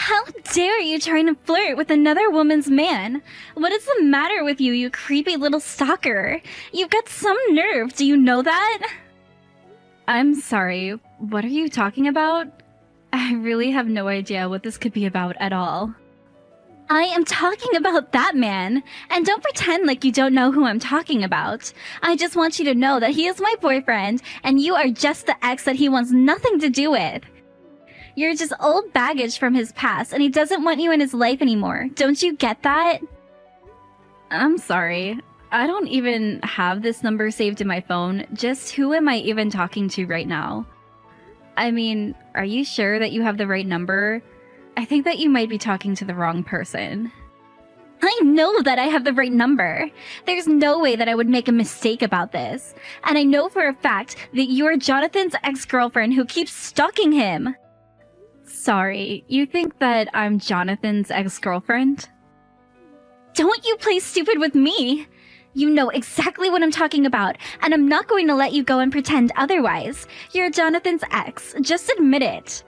How dare you trying to flirt with another woman's man? What is the matter with you, you creepy little stalker? You've got some nerve, do you know that? I'm sorry, what are you talking about? I really have no idea what this could be about at all. I am talking about that man, and don't pretend like you don't know who I'm talking about. I just want you to know that he is my boyfriend, and you are just the ex that he wants nothing to do with. You're just old baggage from his past, and he doesn't want you in his life anymore. Don't you get that? I'm sorry. I don't even have this number saved in my phone. Just who am I even talking to right now? I mean, are you sure that you have the right number? I think that you might be talking to the wrong person. I know that I have the right number. There's no way that I would make a mistake about this. And I know for a fact that you're Jonathan's ex-girlfriend who keeps stalking him. Sorry, you think that I'm Jonathan's ex-girlfriend? Don't you play stupid with me! You know exactly what I'm talking about, and I'm not going to let you go and pretend otherwise. You're Jonathan's ex. Just admit it.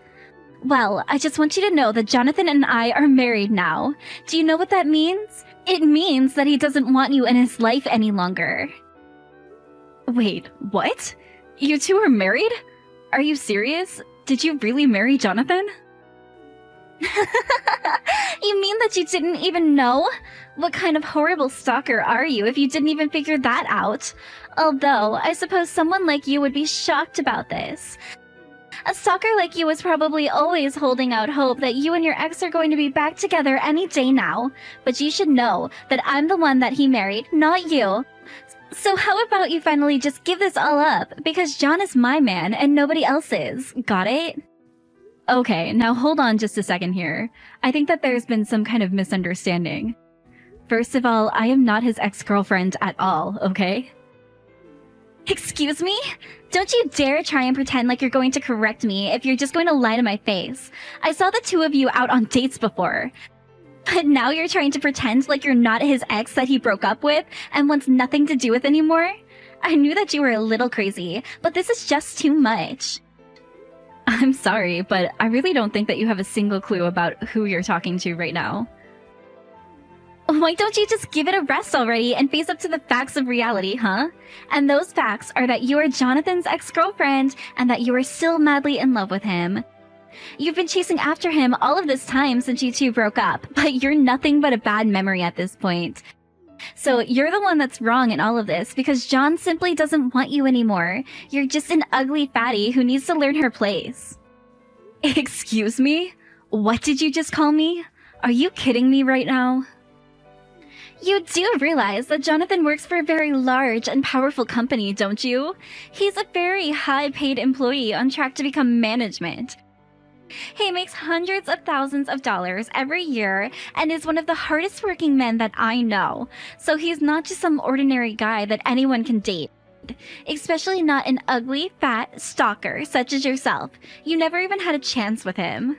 Well, I just want you to know that Jonathan and I are married now. Do you know what that means? It means that he doesn't want you in his life any longer. Wait, what? You two are married? Are you serious? Did you really marry Jonathan? You mean that you didn't even know? What kind of horrible stalker are you if you didn't even figure that out? Although, I suppose someone like you would be shocked about this. A stalker like you is probably always holding out hope that you and your ex are going to be back together any day now. But you should know that I'm the one that he married, not you. So how about you finally just give this all up? Because John is my man and nobody else's. Got it? Okay, now hold on just a second here. I think that there's been some kind of misunderstanding. First of all, I am not his ex-girlfriend at all, okay? Excuse me? Don't you dare try and pretend like you're going to correct me if you're just going to lie to my face. I saw the two of you out on dates before. But now you're trying to pretend like you're not his ex that he broke up with and wants nothing to do with anymore? I knew that you were a little crazy, but this is just too much. I'm sorry, but I really don't think that you have a single clue about who you're talking to right now. Why don't you just give it a rest already and face up to the facts of reality, huh? And those facts are that you are Jonathan's ex-girlfriend and that you are still madly in love with him. You've been chasing after him all of this time since you two broke up, but you're nothing but a bad memory at this point. So you're the one that's wrong in all of this because John simply doesn't want you anymore. You're just an ugly fatty who needs to learn her place. Excuse me? What did you just call me? Are you kidding me right now? You do realize that Jonathan works for a very large and powerful company, don't you? He's a very high-paid employee on track to become management. He makes hundreds of thousands of dollars every year and is one of the hardest working men that I know. So he's not just some ordinary guy that anyone can date. Especially not an ugly, fat stalker such as yourself. You never even had a chance with him.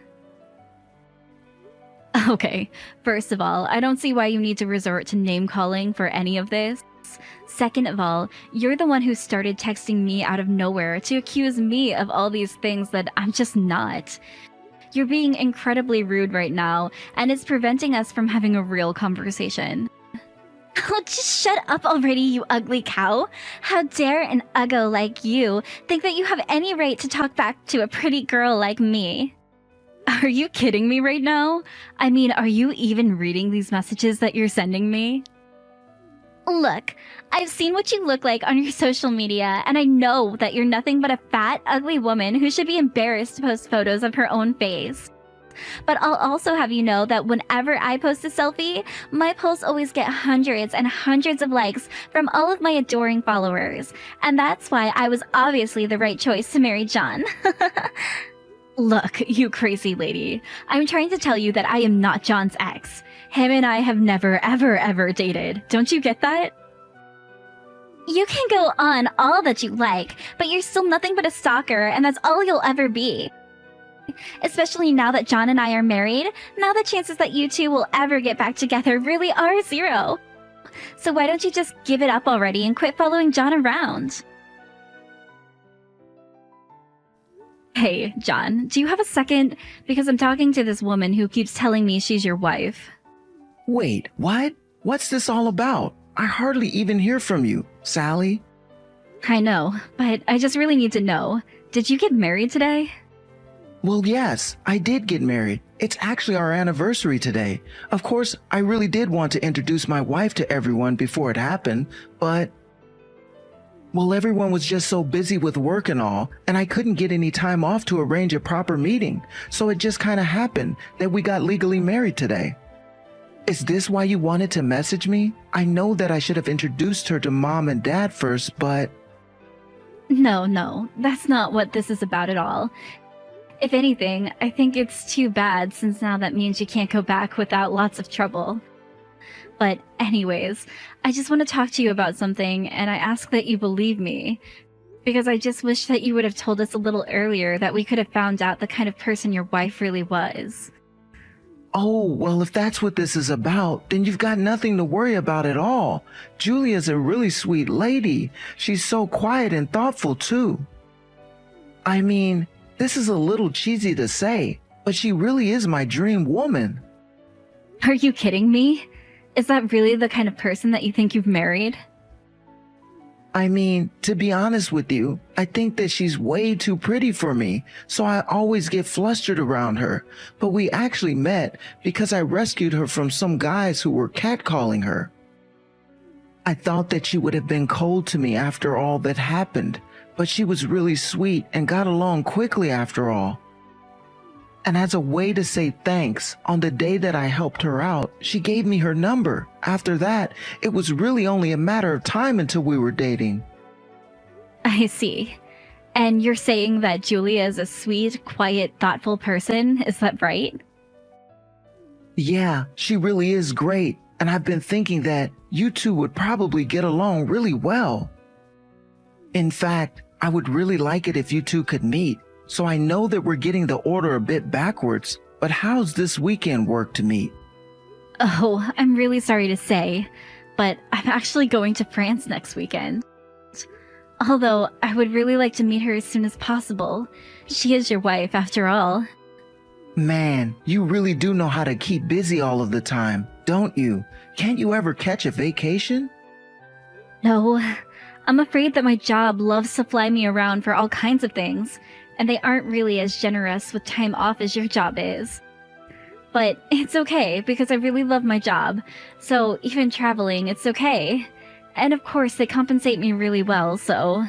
Okay, first of all, I don't see why you need to resort to name-calling for any of this. Second of all, you're the one who started texting me out of nowhere to accuse me of all these things that I'm just not. You're being incredibly rude right now, and it's preventing us from having a real conversation. Oh, just shut up already, you ugly cow. How dare an uggo like you think that you have any right to talk back to a pretty girl like me? Are you kidding me right now? I mean, are you even reading these messages that you're sending me? Look, I've seen what you look like on your social media, and I know that you're nothing but a fat, ugly woman who should be embarrassed to post photos of her own face. But I'll also have you know that whenever I post a selfie, my posts always get hundreds and hundreds of likes from all of my adoring followers. And that's why I was obviously the right choice to marry John. Look, you crazy lady. I'm trying to tell you that I am not John's ex. Him and I have never, ever dated. Don't you get that? You can go on all that you like, but you're still nothing but a stalker, and that's all you'll ever be. Especially now that John and I are married, now the chances that you two will ever get back together really are zero. So why don't you just give it up already and quit following John around? Hey, John, do you have a second? Because I'm talking to this woman who keeps telling me she's your wife. Wait, what? What's this all about? I hardly even hear from you, Sally. I know, but I just really need to know. Did you get married today? Well, yes, I did get married. It's actually our anniversary today. Of course, I really did want to introduce my wife to everyone before it happened, but... Well, everyone was just so busy with work and all, and I couldn't get any time off to arrange a proper meeting, so it just kind of happened that we got legally married today. Is this why you wanted to message me? I know that I should have introduced her to Mom and Dad first, but... No, that's not what this is about at all. If anything, I think it's too bad since now that means you can't go back without lots of trouble. But anyways, I just want to talk to you about something, and I ask that you believe me. Because I just wish that you would have told us a little earlier that we could have found out the kind of person your wife really was. Oh, well, if that's what this is about, then you've got nothing to worry about at all. Julia's a really sweet lady. She's so quiet and thoughtful, too. I mean, this is a little cheesy to say, but she really is my dream woman. Are you kidding me? Is that really the kind of person that you think you've married? I mean, to be honest with you, I think that she's way too pretty for me, so I always get flustered around her. But we actually met because I rescued her from some guys who were catcalling her. I thought that she would have been cold to me after all that happened, but she was really sweet and got along quickly after all. And as a way to say thanks, on the day that I helped her out, she gave me her number. After that, it was really only a matter of time until we were dating. I see. And you're saying that Julia is a sweet, quiet, thoughtful person, is that right? Yeah, she really is great. And I've been thinking that you two would probably get along really well. In fact, I would really like it if you two could meet. So I know that we're getting the order a bit backwards, but how's this weekend work to meet? Oh, I'm really sorry to say, but I'm actually going to France next weekend. Although, I would really like to meet her as soon as possible. She is your wife, after all. Man, you really do know how to keep busy all of the time, don't you? Can't you ever catch a vacation? No, I'm afraid that my job loves to fly me around for all kinds of things, and they aren't really as generous with time off as your job is. But it's okay, because I really love my job, so even traveling, it's okay. And of course, they compensate me really well, so...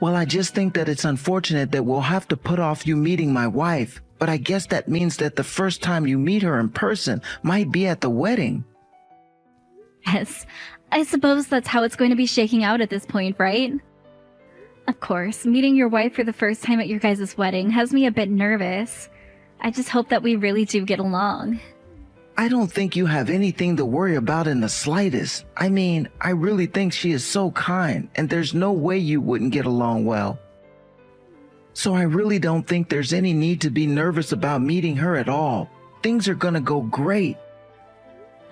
Well, I just think that it's unfortunate that we'll have to put off you meeting my wife, but I guess that means that the first time you meet her in person might be at the wedding. Yes, I suppose that's how it's going to be shaking out at this point, right? Of course, meeting your wife for the first time at your guys' wedding has me a bit nervous. I just hope that we really do get along. I don't think you have anything to worry about in the slightest. I mean, I really think she is so kind, and there's no way you wouldn't get along well. So I really don't think there's any need to be nervous about meeting her at all. Things are gonna go great.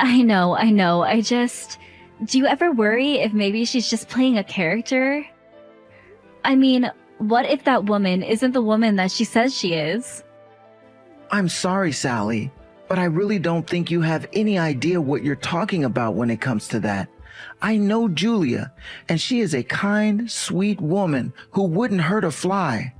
I know, I just... Do you ever worry if maybe she's just playing a character? I mean, what if that woman isn't the woman that she says she is? I'm sorry, Sally, but I really don't think you have any idea what you're talking about when it comes to that. I know Julia, and she is a kind, sweet woman who wouldn't hurt a fly.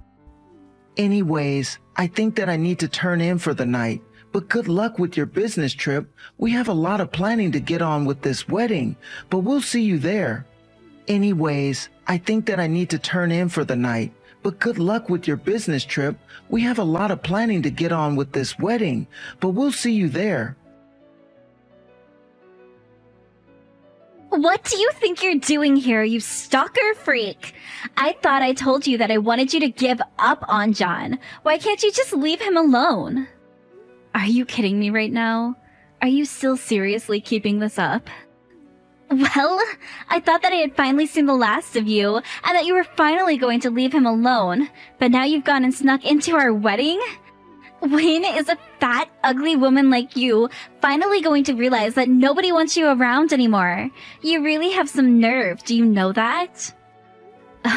Anyways, I think that I need to turn in for the night, but good luck with your business trip. We have a lot of planning to get on with this wedding, but we'll see you there. Anyways, I think that I need to turn in for the night, but good luck with your business trip. We have a lot of planning to get on with this wedding, but we'll see you there. What do you think you're doing here, you stalker freak? I thought I told you that I wanted you to give up on John. Why can't you just leave him alone? Are you kidding me right now? Are you still seriously keeping this up? Well, I thought that I had finally seen the last of you, and that you were finally going to leave him alone, but now you've gone and snuck into our wedding? When is a fat, ugly woman like you finally going to realize that nobody wants you around anymore? You really have some nerve, do you know that?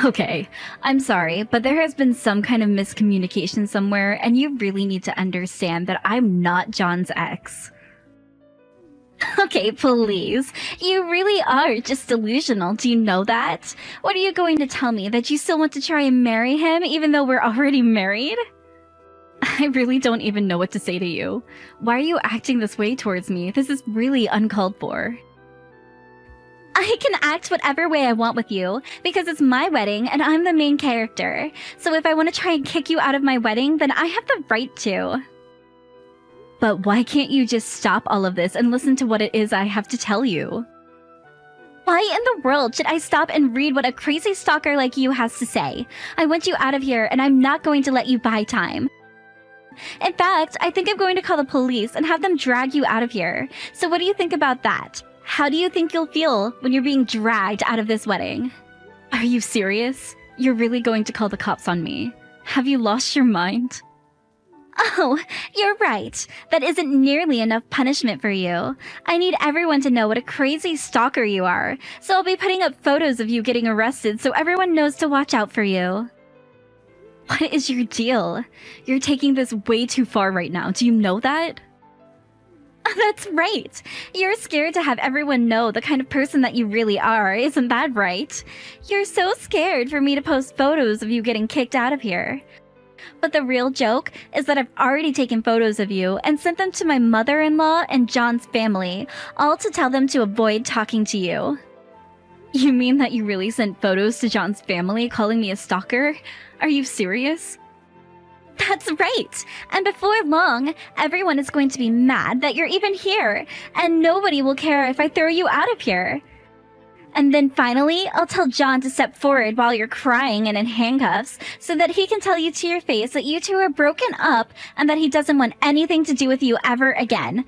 Okay, I'm sorry, but there has been some kind of miscommunication somewhere, and you really need to understand that I'm not John's ex. Okay, please. You really are just delusional. Do you know that? What are you going to tell me? That you still want to try and marry him even though we're already married? I really don't even know what to say to you. Why are you acting this way towards me? This is really uncalled for. I can act whatever way I want with you because it's my wedding and I'm the main character. So if I want to try and kick you out of my wedding, then I have the right to. But why can't you just stop all of this and listen to what it is I have to tell you? Why in the world should I stop and read what a crazy stalker like you has to say? I want you out of here and I'm not going to let you buy time. In fact, I think I'm going to call the police and have them drag you out of here. So what do you think about that? How do you think you'll feel when you're being dragged out of this wedding? Are you serious? You're really going to call the cops on me? Have you lost your mind? Oh, you're right. That isn't nearly enough punishment for you. I need everyone to know what a crazy stalker you are, so I'll be putting up photos of you getting arrested so everyone knows to watch out for you. What is your deal? You're taking this way too far right now. Do you know that? That's right. You're scared to have everyone know the kind of person that you really are, isn't that right? You're so scared for me to post photos of you getting kicked out of here. But the real joke is that I've already taken photos of you and sent them to my mother-in-law and John's family, all to tell them to avoid talking to you. You mean that you really sent photos to John's family calling me a stalker? Are you serious? That's right! And before long, everyone is going to be mad that you're even here, and nobody will care if I throw you out of here. And then finally, I'll tell John to step forward while you're crying and in handcuffs, so that he can tell you to your face that you two are broken up and that he doesn't want anything to do with you ever again.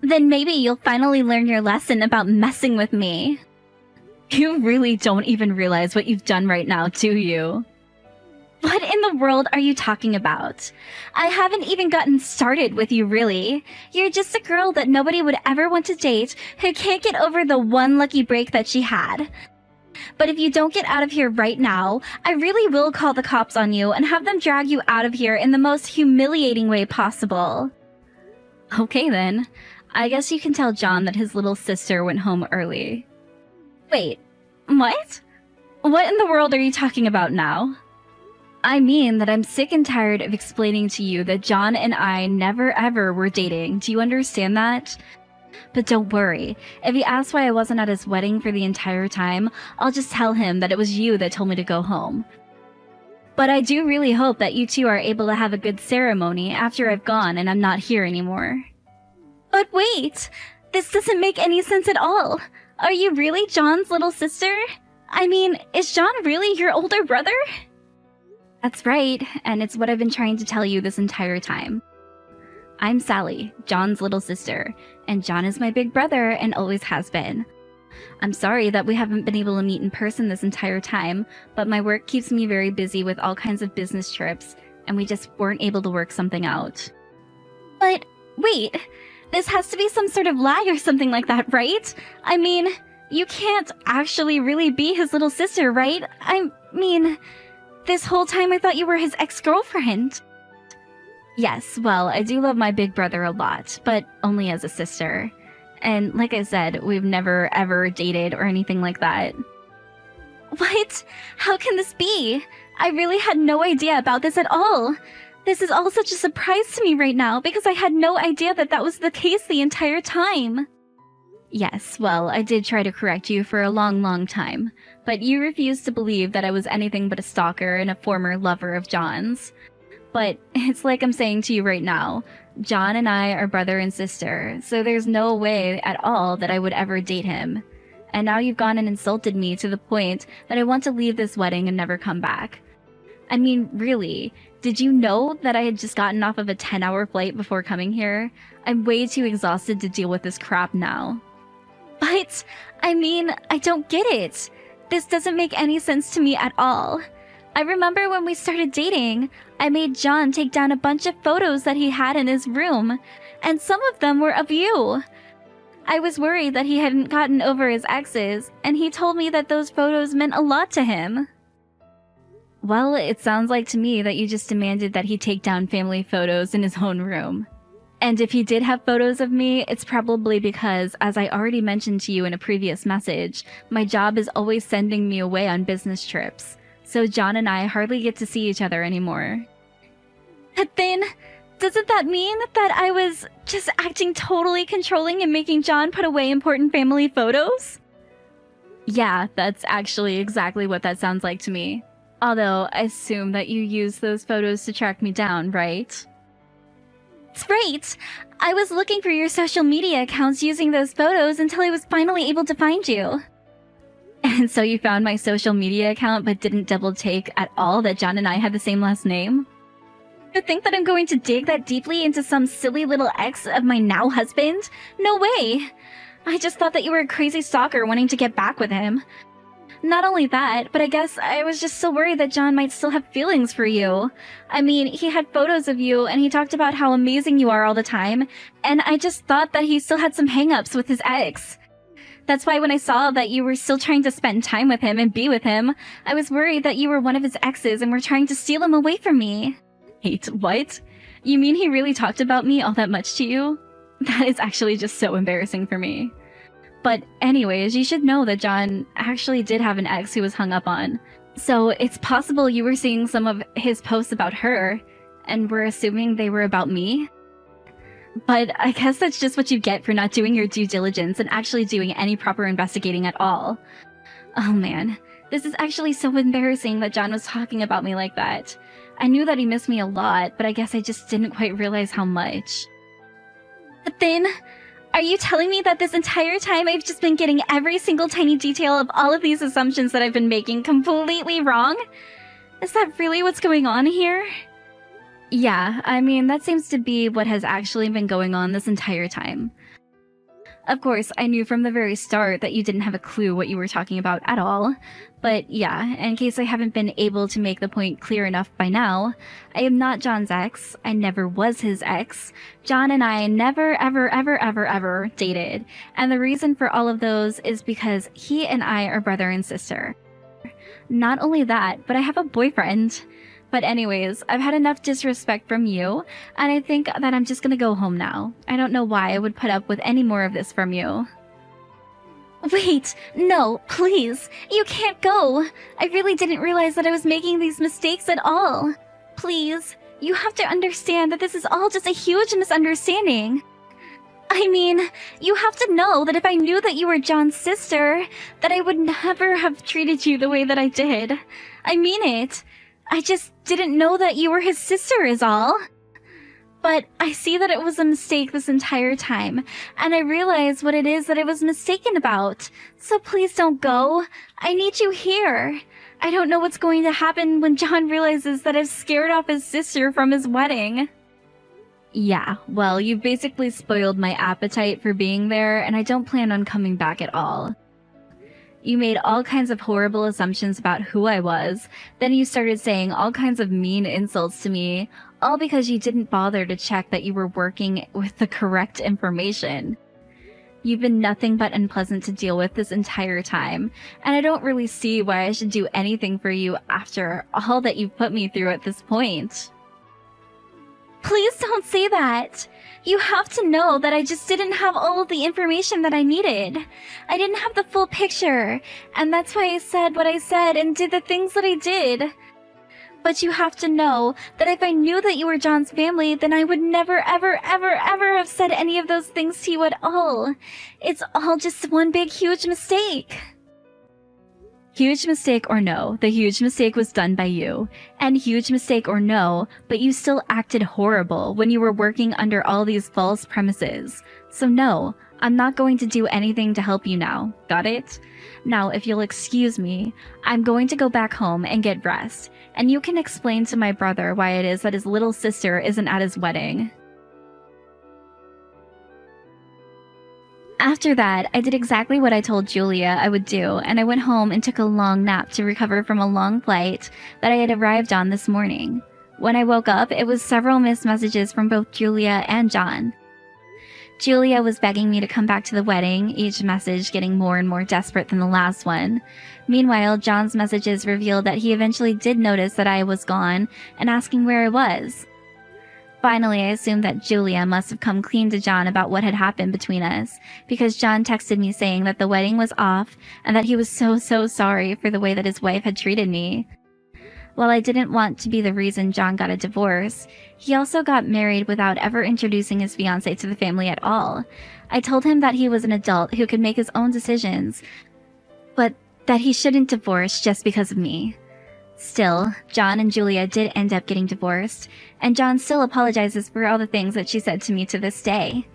Then maybe you'll finally learn your lesson about messing with me. You really don't even realize what you've done right now, do you? What in the world are you talking about? I haven't even gotten started with you, really. You're just a girl that nobody would ever want to date who can't get over the one lucky break that she had. But if you don't get out of here right now, I really will call the cops on you and have them drag you out of here in the most humiliating way possible. Okay then. I guess you can tell John that his little sister went home early. Wait, what? What in the world are you talking about now? I mean that I'm sick and tired of explaining to you that John and I never ever were dating. Do you understand that? But don't worry. If he asks why I wasn't at his wedding for the entire time, I'll just tell him that it was you that told me to go home. But I do really hope that you two are able to have a good ceremony after I've gone and I'm not here anymore. But wait! This doesn't make any sense at all. Are you really John's little sister? I mean, is John really your older brother? That's right, and it's what I've been trying to tell you this entire time. I'm Sally, John's little sister, and John is my big brother and always has been. I'm sorry that we haven't been able to meet in person this entire time, but my work keeps me very busy with all kinds of business trips, and we just weren't able to work something out. But wait, this has to be some sort of lie or something like that, right? I mean, you can't actually really be his little sister, right? I mean, this whole time I thought you were his ex-girlfriend. Yes, well, I do love my big brother a lot, but only as a sister. And like I said, we've never ever dated or anything like that. What? How can this be? I really had no idea about this at all. This is all such a surprise to me right now because I had no idea that that was the case the entire time. Yes, well, I did try to correct you for a long time, but you refused to believe that I was anything but a stalker and a former lover of John's. But it's like I'm saying to you right now, John and I are brother and sister, so there's no way at all that I would ever date him. And now you've gone and insulted me to the point that I want to leave this wedding and never come back. I mean, really, did you know that I had just gotten off of a 10-hour flight before coming here? I'm way too exhausted to deal with this crap now. But, I mean, I don't get it. This doesn't make any sense to me at all. I remember when we started dating, I made John take down a bunch of photos that he had in his room, and some of them were of you. I was worried that he hadn't gotten over his exes, and he told me that those photos meant a lot to him. Well, it sounds like to me that you just demanded that he take down family photos in his own room. And if he did have photos of me, it's probably because, as I already mentioned to you in a previous message, my job is always sending me away on business trips. So John and I hardly get to see each other anymore. But then, doesn't that mean that I was just acting totally controlling and making John put away important family photos? Yeah, that's actually exactly what that sounds like to me. Although, I assume that you used those photos to track me down, right? That's right! I was looking for your social media accounts using those photos until I was finally able to find you. And so you found my social media account but didn't double take at all that John and I had the same last name? You think that I'm going to dig that deeply into some silly little ex of my now husband? No way! I just thought that you were a crazy stalker wanting to get back with him. Not only that, but I guess I was just so worried that John might still have feelings for you. I mean, he had photos of you and he talked about how amazing you are all the time, and I just thought that he still had some hang-ups with his ex. That's why when I saw that you were still trying to spend time with him and be with him, I was worried that you were one of his exes and were trying to steal him away from me. Wait, what? You mean he really talked about me all that much to you? That is actually just so embarrassing for me. But anyways, you should know that John actually did have an ex he was hung up on. So it's possible you were seeing some of his posts about her, and were assuming they were about me? But I guess that's just what you get for not doing your due diligence and actually doing any proper investigating at all. Oh man, this is actually so embarrassing that John was talking about me like that. I knew that he missed me a lot, but I guess I just didn't quite realize how much. But then, are you telling me that this entire time I've just been getting every single tiny detail of all of these assumptions that I've been making completely wrong? Is that really what's going on here? Yeah, I mean, that seems to be what has actually been going on this entire time. Of course, I knew from the very start that you didn't have a clue what you were talking about at all. But yeah, in case I haven't been able to make the point clear enough by now, I am not John's ex. I never was his ex. John and I never, ever dated. And the reason for all of those is because he and I are brother and sister. Not only that, but I have a boyfriend. But anyways, I've had enough disrespect from you, and I think that I'm just gonna go home now. I don't know why I would put up with any more of this from you. Wait, no, please. You can't go. I really didn't realize that I was making these mistakes at all. Please, you have to understand that this is all just a huge misunderstanding. I mean, you have to know that if I knew that you were John's sister, that I would never have treated you the way that I did. I mean it. I just didn't know that you were his sister is all. But I see that it was a mistake this entire time, and I realize what it is that I was mistaken about. So please don't go. I need you here. I don't know what's going to happen when John realizes that I've scared off his sister from his wedding. Yeah, well, you've basically spoiled my appetite for being there, and I don't plan on coming back at all. You made all kinds of horrible assumptions about who I was, then you started saying all kinds of mean insults to me, all because you didn't bother to check that you were working with the correct information. You've been nothing but unpleasant to deal with this entire time, and I don't really see why I should do anything for you after all that you've put me through at this point. Please don't say that. You have to know that I just didn't have all of the information that I needed. I didn't have the full picture, and that's why I said what I said and did the things that I did. But you have to know that if I knew that you were John's family, then I would never, ever have said any of those things to you at all. It's all just one big, huge mistake. Huge mistake or no, the huge mistake was done by you. And huge mistake or no, but you still acted horrible when you were working under all these false premises. So no, I'm not going to do anything to help you now. Got it? Now, if you'll excuse me, I'm going to go back home and get rest. And you can explain to my brother why it is that his little sister isn't at his wedding. After that, I did exactly what I told Julia I would do, and I went home and took a long nap to recover from a long flight that I had arrived on this morning. When I woke up, it was several missed messages from both Julia and John. Julia was begging me to come back to the wedding, each message getting more and more desperate than the last one. Meanwhile, John's messages revealed that he eventually did notice that I was gone and asking where I was. Finally, I assumed that Julia must have come clean to John about what had happened between us, because John texted me saying that the wedding was off and that he was so sorry for the way that his wife had treated me. While I didn't want to be the reason John got a divorce, he also got married without ever introducing his fiancé to the family at all. I told him that he was an adult who could make his own decisions, but that he shouldn't divorce just because of me. Still, John and Julia did end up getting divorced, and John still apologizes for all the things that she said to me to this day.